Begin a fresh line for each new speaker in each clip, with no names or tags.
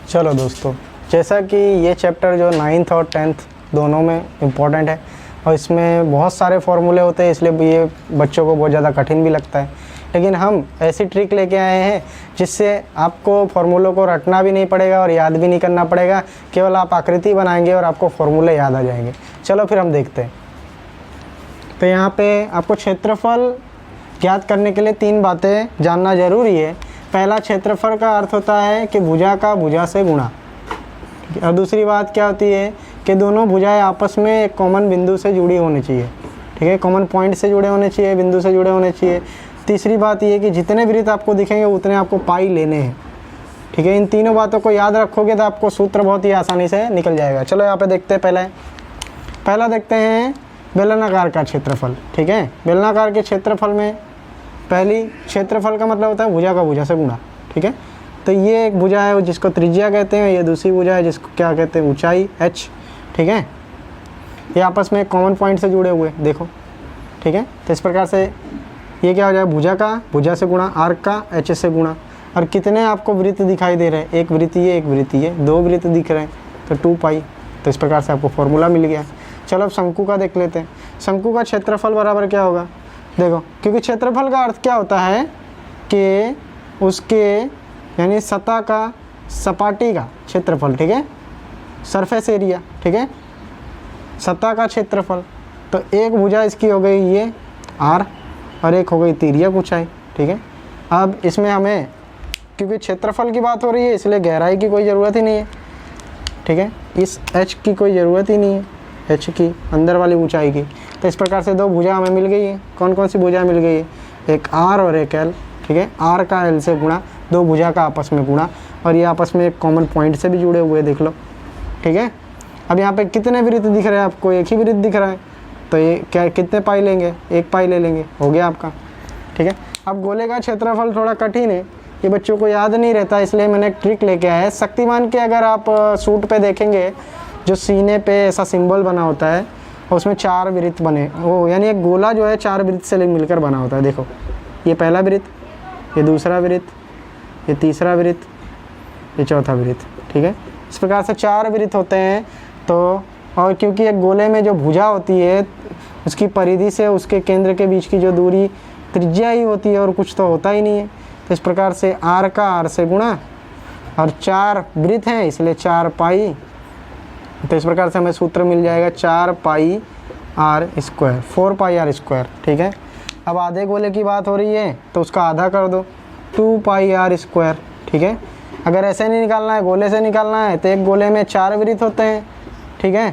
चलो दोस्तों, जैसा कि ये चैप्टर जो 9th और 10th दोनों में इम्पोर्टेंट है और इसमें बहुत सारे फॉर्मूले होते हैं, इसलिए ये बच्चों को बहुत ज़्यादा कठिन भी लगता है। लेकिन हम ऐसी ट्रिक लेके आए हैं जिससे आपको फॉर्मूलों को रटना भी नहीं पड़ेगा और याद भी नहीं करना पड़ेगा, केवल आप आकृति बनाएंगे और आपको फॉर्मूले याद आ जाएंगे। चलो फिर हम देखते हैं। तो यहाँ पे आपको क्षेत्रफल ज्ञात करने के लिए 3 बातें जानना ज़रूरी है। पहला, क्षेत्रफल का अर्थ होता है कि भुजा का भुजा से गुणा। और दूसरी बात क्या होती है कि दोनों भुजाएं आपस में एक कॉमन बिंदु से जुड़ी होनी चाहिए, ठीक है, कॉमन पॉइंट से जुड़े होने चाहिए, बिंदु से जुड़े होने चाहिए। तीसरी बात ये कि जितने वृत्त आपको दिखेंगे उतने आपको पाई लेने हैं, ठीक है। इन तीनों बातों को याद रखोगे तो आपको सूत्र बहुत ही आसानी से निकल जाएगा। चलो यहाँ पे देखते हैं। पहला देखते हैं बेलनाकार का क्षेत्रफल, ठीक है। बेलनाकार के क्षेत्रफल में पहली क्षेत्रफल का मतलब होता है भुजा का भुजा से गुणा, ठीक है। तो ये एक भुजा है जिसको त्रिज्या कहते हैं, ये दूसरी भुजा है जिसको क्या कहते हैं, ऊंचाई h, ठीक है। ये आपस में कॉमन पॉइंट से जुड़े हुए, देखो, ठीक है। तो इस प्रकार से ये क्या हो जाएगा, भुजा का भुजा से गुणा, आर्क का h से गुणा। और कितने आपको वृत्त दिखाई दे रहे हैं, एक वृत्त ये, एक वृत्त ये, 2 वृत्त दिख रहे हैं, तो 2 पाई। तो इस प्रकार से आपको फॉर्मूला मिल गया। चलो अब शंकु का देख लेते हैं। शंकु का क्षेत्रफल बराबर क्या होगा, देखो, क्योंकि क्षेत्रफल का अर्थ क्या होता है कि उसके यानी सतह का, सपाटी का क्षेत्रफल, ठीक है, सरफेस एरिया, ठीक है, सतह का क्षेत्रफल। तो एक भुजा इसकी हो गई ये r और एक हो गई तिर्यक ऊंचाई, ठीक है। अब इसमें हमें क्योंकि क्षेत्रफल की बात हो रही है इसलिए गहराई की कोई ज़रूरत ही नहीं है, ठीक है, इस h की कोई ज़रूरत ही नहीं है, h की अंदर वाली ऊंचाई की। तो इस प्रकार से 2 भुजा हमें मिल गई है। कौन कौन सी भुजा मिल गई है, एक r और एक l, ठीक है। r का l से गुणा, 2 भुजा का आपस में गुणा, और ये आपस में एक कॉमन पॉइंट से भी जुड़े हुए, देख लो, ठीक है। अब यहाँ पे कितने वृत्त दिख रहे हैं आपको, एक ही वृत्त दिख रहा है, तो ये क्या कितने पाई लेंगे, 1 पाई ले लेंगे, हो गया आपका, ठीक है। अब गोले का क्षेत्रफल थोड़ा कठिन है, ये बच्चों को याद नहीं रहता, इसलिए मैंने एक ट्रिक लेके आया है। शक्तिमान के अगर आप सूट पे देखेंगे, जो सीने पे ऐसा सिंबल बना होता है और उसमें 4 वृत्त बने, वो यानी एक गोला जो है 4 वृत्त से मिलकर बना होता है। देखो, ये पहला वृत्त, ये दूसरा वृत्त, ये तीसरा वृत्त, ये चौथा वृत्त, ठीक है। इस प्रकार से 4 वृत्त होते हैं। तो और क्योंकि एक गोले में जो भुजा होती है उसकी परिधि से उसके केंद्र के बीच की जो दूरी त्रिज्या ही होती है और कुछ तो होता ही नहीं है। तो इस प्रकार से r का r से गुणा, और 4 वृत्त हैं इसलिए 4 पाई। तो इस प्रकार से हमें सूत्र मिल जाएगा 4 पाई r स्क्वायर, 4 पाई r स्क्वायर, ठीक है। अब आधे गोले की बात हो रही है तो उसका आधा कर दो, 2 पाई r स्क्वायर, ठीक है। अगर ऐसे नहीं निकालना है, गोले से निकालना है, तो एक गोले में 4 वृत्त होते हैं, ठीक है।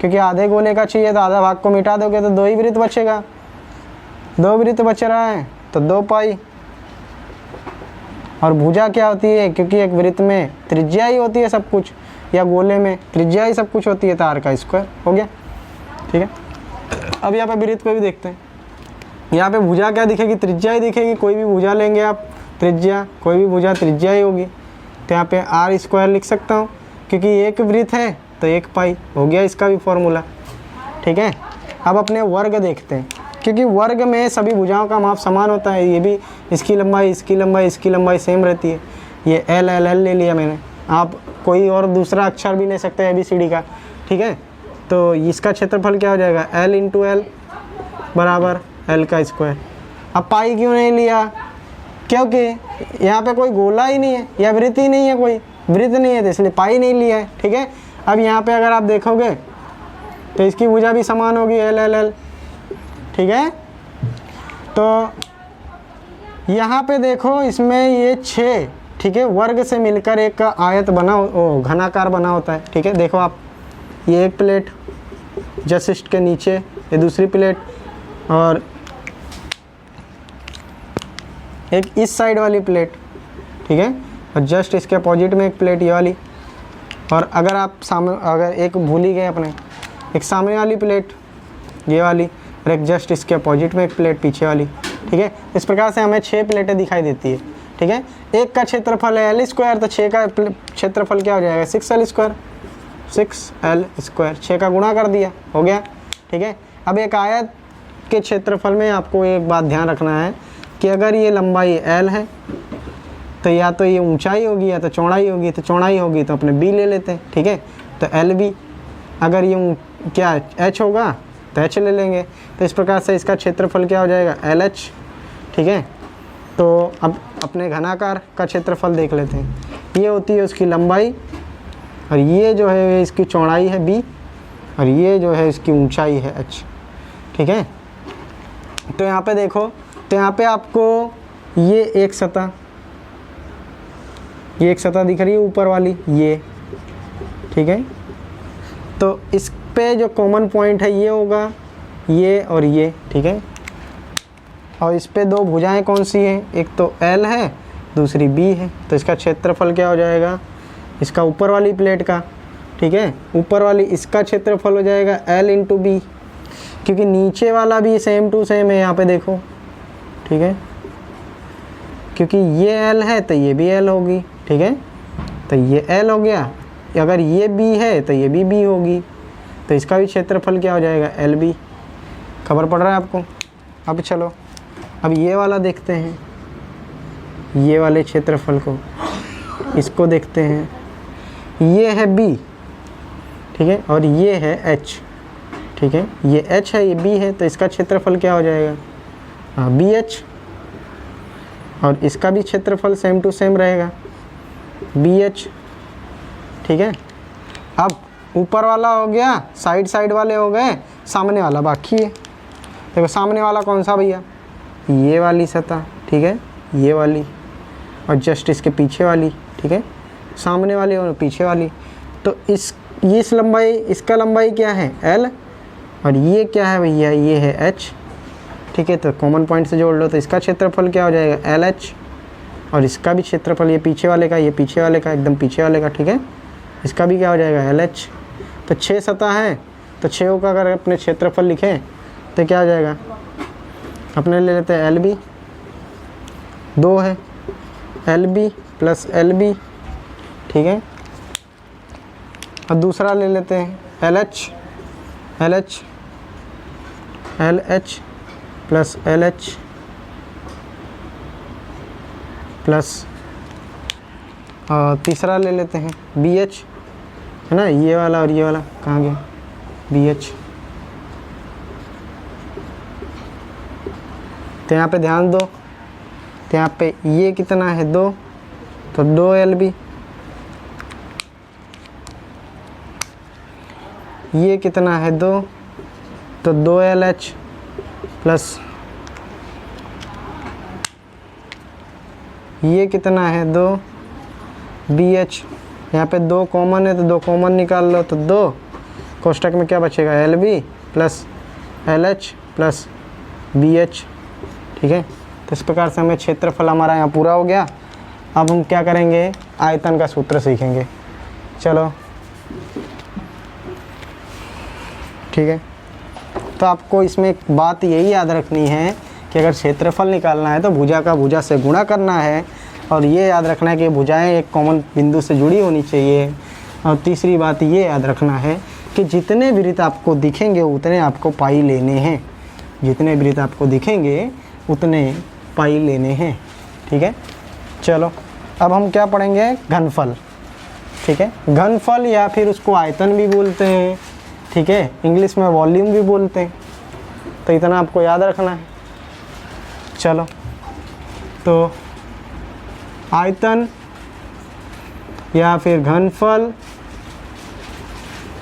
क्योंकि आधे गोले का चाहिए तो आधा भाग को मिटा दोगे तो 2 ही वृत्त बचेगा, 2 वृत्त बच रहा है तो 2 पाई। और भुजा क्या होती है, क्योंकि एक वृत्त में त्रिज्या ही होती है सब कुछ, या गोले में त्रिज्या ही सब कुछ होती है, तो r का स्क्वायर हो गया, ठीक है। अब यहाँ पे वृत्त पे भी देखते हैं। यहाँ पे भुजा क्या दिखेगी, त्रिज्या ही दिखेगी। कोई भी भुजा लेंगे आप, त्रिज्या, कोई भी भुजा त्रिज्या ही होगी। तो यहाँ पे r स्क्वायर लिख सकता हूँ, क्योंकि एक वृत्त है तो 1 पाई, हो गया इसका भी फॉर्मूला, ठीक है। अब अपने वर्ग देखते हैं, क्योंकि वर्ग में सभी भुजाओं का माप समान होता है। ये भी इसकी लंबाई, इसकी लंबाई, इसकी लंबाई सेम रहती है। ये l l l ले लिया मैंने, आप कोई और दूसरा अक्षर भी ले सकते हैं ABCD का, ठीक है। तो इसका क्षेत्रफल क्या हो जाएगा, l इंटू l बराबर l का स्क्वायर। अब पाई क्यों नहीं लिया, क्योंकि यहाँ पे कोई गोला ही नहीं है या वृत्त ही नहीं है, कोई वृत्त नहीं है, तो इसलिए पाई नहीं लिया है, ठीक है। अब यहाँ पे अगर आप देखोगे तो इसकी भुजा भी समान होगी, l l l, ठीक है। तो यहाँ पे देखो, इसमें ये 6, ठीक है, वर्ग से मिलकर एक आयत बना, घनाकार बना होता है, ठीक है। देखो आप, ये एक प्लेट जस्ट के नीचे, ये दूसरी प्लेट, और एक इस साइड वाली प्लेट, ठीक है, और जस्ट इसके अपोजिट में एक प्लेट ये वाली। और अगर आप सामने, अगर एक भूल ही गए अपने, एक सामने वाली प्लेट ये वाली, और एक जस्ट इसके अपोजिट में एक प्लेट पीछे वाली, ठीक है। इस प्रकार से हमें 6 प्लेटें दिखाई देती है, ठीक है। एक का क्षेत्रफल है l स्क्वायर, तो 6 का क्षेत्रफल क्या हो जाएगा, 6l स्क्वायर, 6l स्क्वायर, 6 का गुणा कर दिया, हो गया, ठीक है। अब एक आयत के क्षेत्रफल में आपको एक बात ध्यान रखना है कि अगर ये लंबाई l है तो या तो ये ऊंचाई होगी या तो चौड़ाई होगी, तो चौड़ाई होगी तो अपने बी ले लेते हैं, ठीक है। तो एल बी, अगर ये क्या एच होगा तो एच ले लेंगे। तो इस प्रकार से इसका क्षेत्रफल क्या हो जाएगा, एल एच, ठीक है। तो अब अपने घनाकार का क्षेत्रफल देख लेते हैं। ये होती है उसकी लंबाई, और ये जो है इसकी चौड़ाई है बी, और ये जो है इसकी ऊंचाई है एच, ठीक है। तो यहाँ पे देखो, तो यहाँ पे आपको ये एक सतह दिख रही है ऊपर वाली, ये, ठीक है। तो इस पे जो कॉमन पॉइंट है ये होगा, ये और ये, ठीक है। और इस पे दो भुजाएं कौन सी हैं, एक तो एल है, दूसरी बी है। तो इसका क्षेत्रफल क्या हो जाएगा, इसका ऊपर वाली प्लेट का, ठीक है, ऊपर वाली इसका क्षेत्रफल हो जाएगा एल इंटू बी, क्योंकि नीचे वाला भी सेम टू सेम है यहाँ पे देखो, ठीक है। क्योंकि ये एल है तो ये भी एल होगी, ठीक है। तो ये एल हो गया, अगर ये बी है तो ये भी बी होगी, तो इसका भी क्षेत्रफल क्या हो जाएगा, एल बी। खबर पड़ रहा है आपको। अब चलो, अब ये वाला देखते हैं, ये वाले क्षेत्रफल को, इसको देखते हैं। ये है बी, ठीक है, और ये है एच, ठीक है। ये एच है, ये बी है, तो इसका क्षेत्रफल क्या हो जाएगा, हाँ बी एच। और इसका भी क्षेत्रफल सेम टू सेम रहेगा, बी एच, ठीक है। अब ऊपर वाला हो गया, साइड वाले हो गए, सामने वाला बाकी है। देखो सामने वाला कौन सा भैया, ये वाली सतह, ठीक है, ये वाली, और जस्ट इसके पीछे वाली, ठीक है, सामने वाली और पीछे वाली। तो इस लंबाई, इसका लंबाई क्या है, एल, और ये क्या है भैया, ये है एच, ठीक है। तो कॉमन पॉइंट से जोड़ लो, तो इसका क्षेत्रफल क्या हो जाएगा, एल एच, और इसका भी क्षेत्रफल, ये पीछे वाले का, ये पीछे वाले का, एकदम पीछे वाले का, ठीक है, इसका भी क्या हो जाएगा, एल एच। तो 6 सतह है, तो 6 का अगर अपने क्षेत्रफल लिखें तो क्या हो जाएगा, अपने ले लेते हैं एल बी, 2 है, L B plus L B, ठीक है। और दूसरा ले लेते हैं L H plus L H plus, तीसरा ले लेते हैं बी एच, है ना, ये वाला और ये वाला कहाँ गया, बी एच। तो यहाँ पे ध्यान दो, तो यहाँ पे ये कितना है, 2, तो 2 एल बी, ये कितना है, 2, तो 2 एल एच प्लस ये कितना है, 2 बी एच। यहाँ पे 2 कॉमन है तो 2 कॉमन निकाल लो, तो 2 कोष्टक में क्या बचेगा, L B plus L H plus B H, ठीक है। तो इस प्रकार से हमें क्षेत्रफल हमारा यहाँ पूरा हो गया। अब हम क्या करेंगे, आयतन का सूत्र सीखेंगे। चलो ठीक है। तो आपको इसमें एक बात यही याद रखनी है कि अगर क्षेत्रफल निकालना है तो भुजा का भुजा से गुणा करना है, और ये याद रखना है कि भुजाएं एक कॉमन बिंदु से जुड़ी होनी चाहिए। और तीसरी बात ये याद रखना है कि जितने वृत्त आपको दिखेंगे उतने आपको पाई लेने हैं, जितने वृत्त आपको दिखेंगे उतने पाई लेने हैं, ठीक है। चलो अब हम क्या पढ़ेंगे, घनफल, ठीक है। घनफल या फिर उसको आयतन भी बोलते हैं, ठीक है, इंग्लिश में वॉल्यूम भी बोलते हैं। तो इतना आपको याद रखना है। चलो तो आयतन या फिर घनफल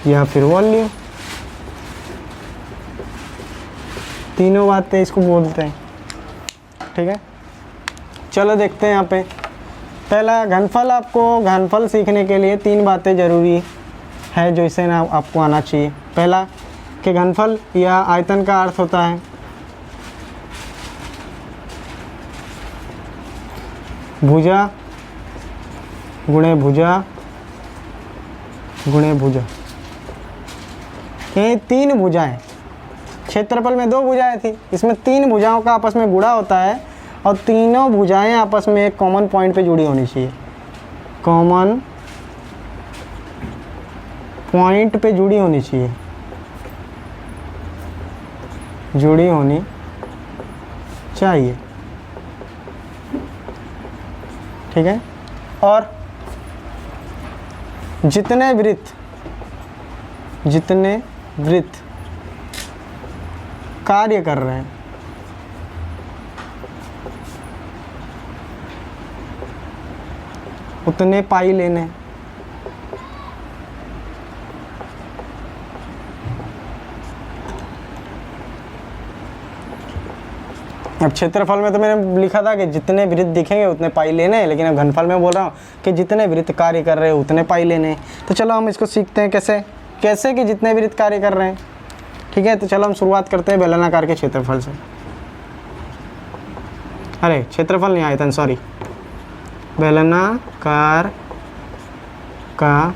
या फिर वॉल्यूम, तीनों बातें इसको बोलते हैं, ठीक है। चलो देखते हैं यहाँ पे। पहला घनफल, आपको घनफल सीखने के लिए 3 बातें ज़रूरी है जो इसे ना आपको आना चाहिए। पहला कि घनफल या आयतन का अर्थ होता है भुजा गुणे भुजा गुणे भुजा। ये 3 भुजाएं, क्षेत्रफल में 2 भुजाएं थी, इसमें 3 भुजाओं का आपस में गुणा होता है, और तीनों भुजाएं आपस में एक कॉमन पॉइंट पे जुड़ी होनी चाहिए, कॉमन पॉइंट पे जुड़ी होनी चाहिए, जुड़ी होनी चाहिए, ठीक है। और जितने वृत्त कार्य कर रहे हैं उतने पाई लेने। अब क्षेत्रफल में तो मैंने लिखा था कि जितने वृत्त दिखेंगे उतने पाई लेने हैं, लेकिन अब घनफल में बोल रहा हूँ कि जितने वृत्त कार्य कर रहे हैं उतने पाई लेने हैं। तो चलो हम इसको सीखते हैं कैसे कि जितने वृत्त कार्य कर रहे हैं। ठीक है, तो चलो हम शुरुआत करते हैं बेलनाकार के क्षेत्रफल से। अरे क्षेत्रफल नहीं, आयतन, सॉरी, बेलनाकार का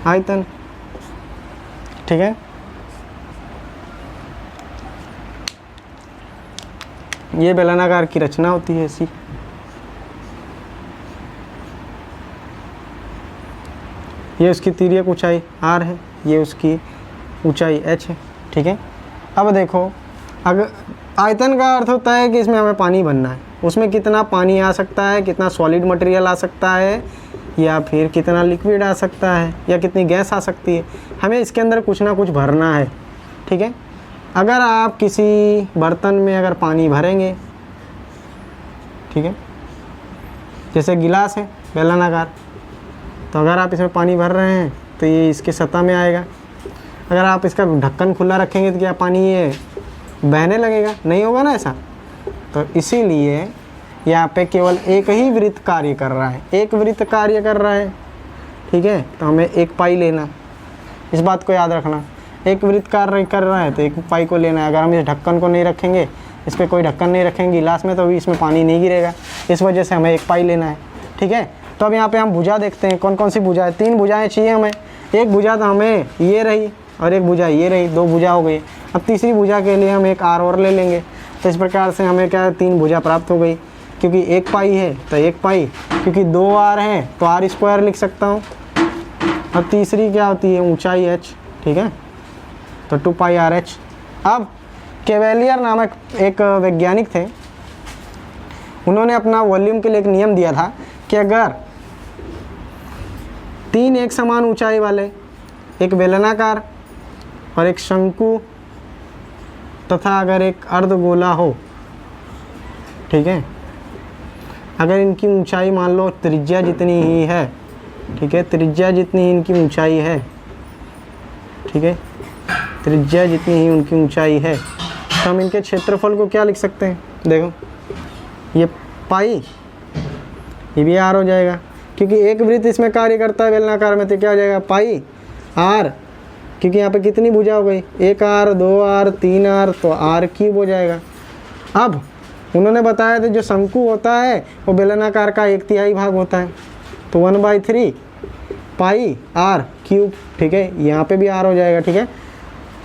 आयतन। ठीक है, ये बेलनाकार की रचना होती है ऐसी। ये उसकी तिर्यक ऊंचाई r है, ये उसकी ऊंचाई h है। ठीक है, अब देखो, अगर आयतन का अर्थ होता है कि इसमें हमें पानी भरना है, उसमें कितना पानी आ सकता है, कितना सॉलिड मटेरियल आ सकता है, या फिर कितना लिक्विड आ सकता है, या कितनी गैस आ सकती है, हमें इसके अंदर कुछ ना कुछ भरना है। ठीक है, अगर आप किसी बर्तन में अगर पानी भरेंगे, ठीक है, जैसे गिलास है बेलनाकार, तो अगर आप इसमें पानी भर रहे हैं तो ये इसके सतह में आएगा। अगर आप इसका ढक्कन खुला रखेंगे तो क्या पानी ये बहने लगेगा? नहीं होगा ना ऐसा। तो इसीलिए यहाँ पे केवल एक ही वृत्त कार्य कर रहा है, एक वृत्त कार्य कर रहा है। ठीक है, तो हमें एक पाई लेना, इस बात को याद रखना। एक वृत्त कार्य कर रहा है तो एक पाई को लेना है। अगर हम इस ढक्कन को नहीं रखेंगे, इस पर कोई ढक्कन नहीं रखेंगे गिलास में, तो भी इसमें पानी नहीं गिरेगा, इस वजह से हमें एक पाई लेना है। ठीक है, तो अब यहाँ पे हम भुजा देखते हैं, कौन कौन सी भुजा है। 3 भुजाएं चाहिए हमें। एक भुजा तो हमें ये रही और एक भुजा ये रही, 2 भुजा हो गई। अब तीसरी भुजा के लिए हम एक आर और ले लेंगे। तो इस प्रकार से हमें क्या 3 भुजा प्राप्त हो गई। क्योंकि एक पाई है तो एक पाई, क्योंकि 2 आर है तो आर स्क्वायर लिख सकता हूँ। अब तीसरी क्या होती है, ऊंचाई h। ठीक है, तो 2 पाई आर एच। अब कैवेलियर नामक एक वैज्ञानिक थे, उन्होंने अपना वॉल्यूम के लिए एक नियम दिया था कि अगर 3 एक समान ऊंचाई वाले, एक बेलनाकार और एक शंकु तथा अगर एक अर्धगोला हो, ठीक है, अगर इनकी ऊंचाई मान लो त्रिज्या जितनी ही है, ठीक है, त्रिज्या जितनी ही इनकी ऊंचाई है, ठीक है, त्रिज्या जितनी ही उनकी ऊंचाई है, तो हम इनके क्षेत्रफल को क्या लिख सकते हैं। देखो, ये पाई, ये भी आर हो जाएगा, क्योंकि एक वृत्त इसमें कार्य करता है बेलनाकार में, तो क्या हो जाएगा, पाई आर, क्योंकि यहाँ पे कितनी भुजा हो गई, 1 आर, 2 आर, 3 आर, तो आर क्यूब हो जाएगा। अब उन्होंने बताया था जो शंकु होता है वो बेलनाकार का 1/3 भाग होता है, तो 1/3 पाई आर क्यूब। ठीक है, यहाँ पे भी आर हो जाएगा। ठीक है,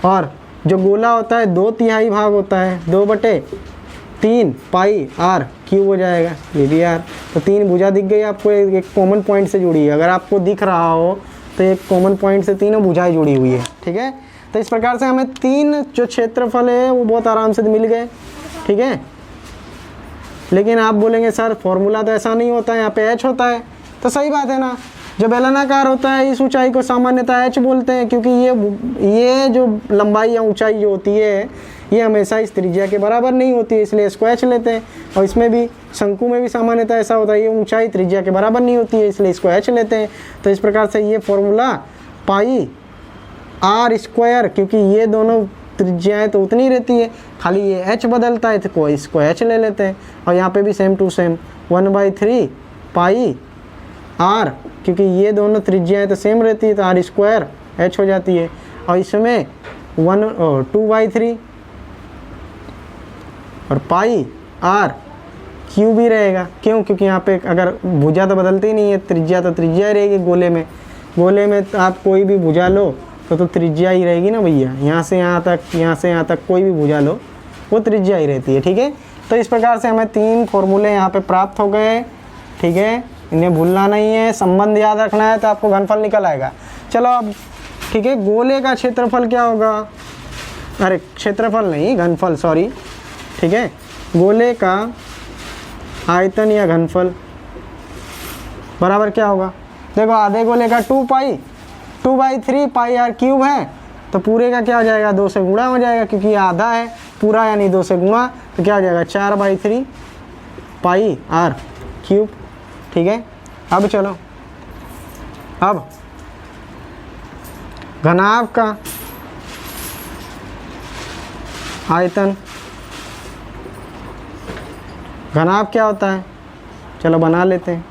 और जो गोला होता है 2/3 भाग होता है, 2/3 पाई आर क्यूब हो जाएगा, ये भी आर। तो 3 भुजा दिख गई आपको, एक कॉमन पॉइंट से जुड़ी है। अगर आपको दिख रहा हो तो एक कॉमन पॉइंट से तीनों भुजाएं जुड़ी हुई है। ठीक है, तो इस प्रकार से हमें 3 जो क्षेत्रफल है वो बहुत आराम से मिल गए। ठीक है, लेकिन आप बोलेंगे सर फॉर्मूला तो ऐसा नहीं होता है, यहाँ पे h होता है। तो सही बात है ना, जो बेलनाकार होता है इस ऊंचाई को सामान्यतः h बोलते हैं, क्योंकि ये जो लंबाई या ऊंचाई जो होती है ये हमेशा इस त्रिज्या के बराबर नहीं होती है, इसलिए इसको h लेते हैं। और इसमें भी शंकु में भी सामान्यतः ऐसा होता है, ये ऊंचाई त्रिज्या के बराबर नहीं होती है, इसलिए इसको h लेते हैं। तो इस प्रकार से ये फॉर्मूला पाई आर स्क्वायर, क्योंकि ये दोनों त्रिज्याएँ तो उतनी रहती है, खाली ये h बदलता है तो इसको h ले लेते हैं। और यहाँ पे भी same to same 1/3 pi R, क्योंकि ये दोनों त्रिज्याएँ तो सेम रहती है तो आर स्क्वायर h हो जाती है। और इसमें 2/3 और पाई आर क्यू भी रहेगा। क्यों? क्योंकि यहाँ पे अगर भुजा तो बदलती ही नहीं है, त्रिज्या तो त्रिज्या ही रहेगी। गोले में तो आप कोई भी भुजा लो तो त्रिज्या ही रहेगी ना भैया, यहाँ से यहाँ तक, यहाँ से यहाँ तक कोई भी भुजा लो वो त्रिज्या ही रहती है। ठीक है, तो इस प्रकार से हमें 3 फॉर्मूले यहाँ पे प्राप्त हो गए। ठीक है, इन्हें भूलना नहीं है, संबंध याद रखना है तो आपको घनफल निकल आएगा। चलो अब, ठीक है, गोले का क्षेत्रफल क्या होगा, अरे क्षेत्रफल नहीं घनफल, सॉरी। ठीक है, गोले का आयतन या घनफल बराबर क्या होगा, देखो आधे को लेकर 2 पाई, 2/3 पाई आर क्यूब है, तो पूरे का क्या हो जाएगा 2 से गुणा हो जाएगा, क्योंकि ये आधा है, पूरा यानी 2 से गुणा, तो क्या हो जाएगा 4/3 पाई आर क्यूब। ठीक है, अब चलो, अब घनाभ का आयतन, घनाभ क्या होता है, चलो बना लेते हैं।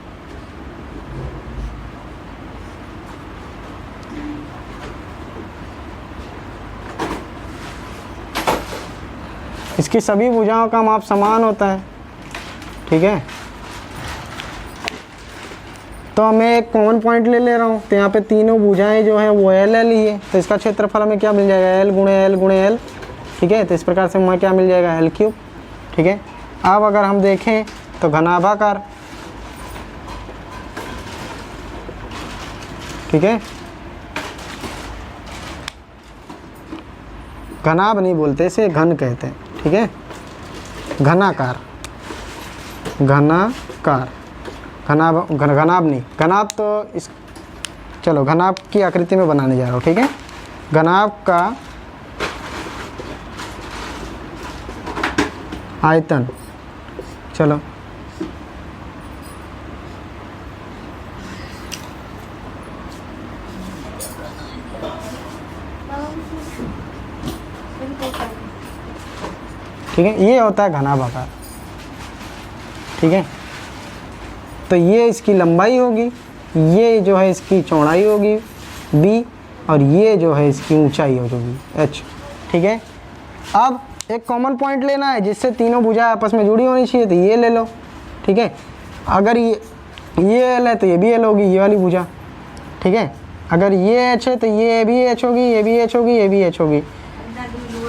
इसकी सभी भुजाओं का माप समान होता है। ठीक है, तो मैं एक कॉमन पॉइंट ले रहा हूँ, तो यहाँ पे तीनों भुजाएं जो है वो एल एल ही है, तो इसका क्षेत्रफल हमें क्या मिल जाएगा, एल गुणे एल गुणे एल। ठीक है, तो इस प्रकार से हमें क्या मिल जाएगा, एल क्यूब। ठीक है, अब अगर हम देखें तो घनाभाकार, ठीक है, घनाभ नहीं बोलते, इसे घन कहते हैं। ठीक है, घनाकार, घनाकार, घनाभ नहीं, घनाभ तो इस, चलो घनाभ की आकृति में बनाने जा रहा हूँ। ठीक है, घनाभ का आयतन, चलो ठीक है, ये होता है घनाभाकार। ठीक है, तो ये इसकी लंबाई होगी, ये जो है इसकी चौड़ाई होगी b, और ये जो है इसकी ऊंचाई होगी h। ठीक है, अब एक कॉमन पॉइंट लेना है जिससे तीनों भुजाएं आपस में जुड़ी होनी चाहिए, तो ये ले लो। ठीक है, अगर ये l है तो ये भी l होगी, ये वाली भुजा। ठीक है, अगर ये h है तो ये भी h होगी, ये भी h होगी, ये भी h होगी,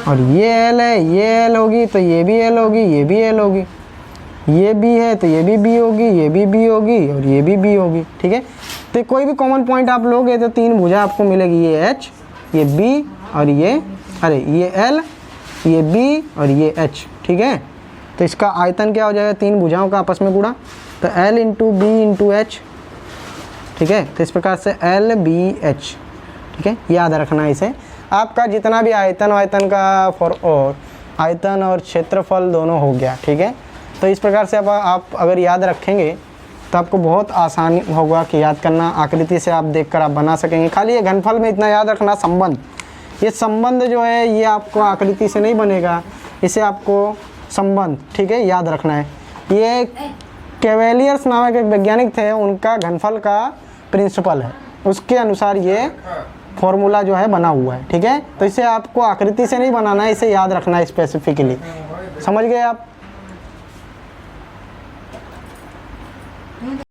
और ये l है, ये l होगी, तो ये भी l होगी, ये भी l होगी, ये b है तो ये भी b होगी, ये भी b होगी, और ये भी b होगी। ठीक है, तो कोई भी कॉमन पॉइंट आप लोगे तो तीन भुजा आपको मिलेगी, ये h, ये b, और ये ये l, ये b, और ये h। ठीक है, तो इसका आयतन क्या हो जाएगा, तीन भुजाओं का आपस में गुणा, तो l into B into H. ठीक है, तो इस प्रकार से l b h। ठीक है, याद रखना इसे, आपका जितना भी आयतन वायतन का और आयतन और क्षेत्रफल दोनों हो गया। ठीक है, तो इस प्रकार से आप अगर याद रखेंगे तो आपको बहुत आसानी होगा कि याद करना, आकृति से आप देखकर आप बना सकेंगे। खाली ये घनफल में इतना याद रखना, संबंध, ये संबंध जो है ये आपको आकृति से नहीं बनेगा, इसे आपको संबंध, ठीक है, याद रखना है। ये कैवेलियर्स नामक एक वैज्ञानिक थे, उनका घनफल का प्रिंसिपल है, उसके अनुसार ये फॉर्मूला जो है बना हुआ है। ठीक है, तो इसे आपको आकृति से नहीं बनाना है, इसे याद रखना है स्पेसिफिकली। समझ गए आप?